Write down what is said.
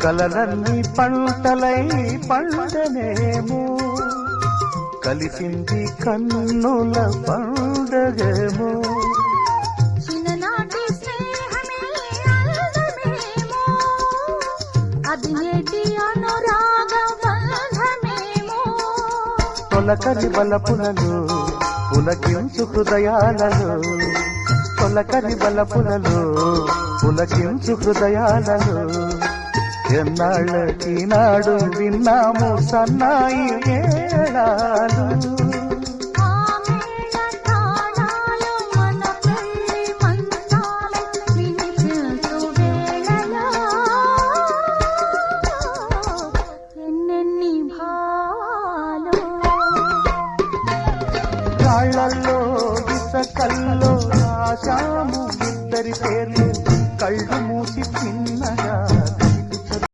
కలలన్నీ పంటలై పండనేమో కలిసింది కన్నుల పండగేమో చిన్ననాటి స్నేహమే అందమేమో అది నేటి అనురాగ బంధమేమో తొలకరి బలపులలో పులకించు హృదయాలలో తొలకరి బలపులలో పులకించు హృదయాలలో ఎన్నాళ్ళకి నాడు విన్నాము సన్నాయి మేళాలు రాళ్ళల్లో ఇసకల్లో రాశాము ఇద్దరి పేర్లు